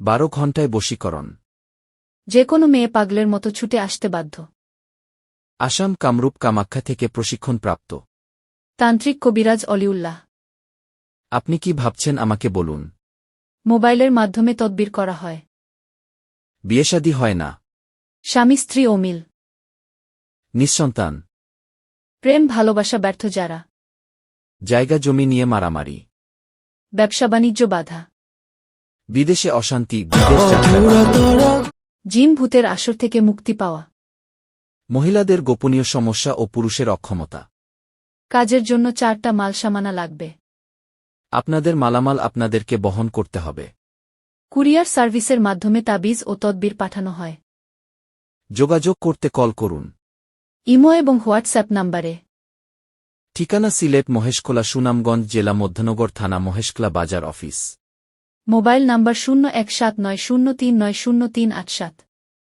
12 ঘণ্টায় বশীকরণ। যে কোনো মেয়ে পাগলের মতো ছুটে আসতে বাধ্য। আসাম কামরূপ কামাখ্যা থেকে প্রশিক্ষণপ্রাপ্ত তান্ত্রিক কবিরাজ অলিউল্লাহ। আপনি কি ভাবছেন আমাকে বলুন। মোবাইলের মাধ্যমে তদবির করা হয়। বিয়েশাদী হয় না। স্বামী স্ত্রী অমিল। নিঃসন্তান। প্রেম ভালোবাসা ব্যর্থ যারা। জায়গা জমি নিয়ে মারামারি। ব্যবসা বাণিজ্য বাধা। বিদেশে অশান্তি, বিদেশ যাত্রা। জিন ভূতের আসর থেকে মুক্তি পাওয়া। মহিলাদের গোপনীয় সমস্যা ও পুরুষের অক্ষমতা। কাজের জন্য 4টা মালসামানা লাগবে। আপনাদের মালামাল আপনাদেরকে বহন করতে হবে। কুরিয়ার সার্ভিসের মাধ্যমে তাবিজ ও তদবির পাঠানো হয়। যোগাযোগ করতে কল করুন। ইমো এবং হোয়াটসঅ্যাপ নাম্বারে। ঠিকানা সিলেট মহেশখোলা, সুনামগঞ্জ জেলা, মধ্যনগর থানা, মহেশখোলা বাজার অফিস। Mobile number 017903900387।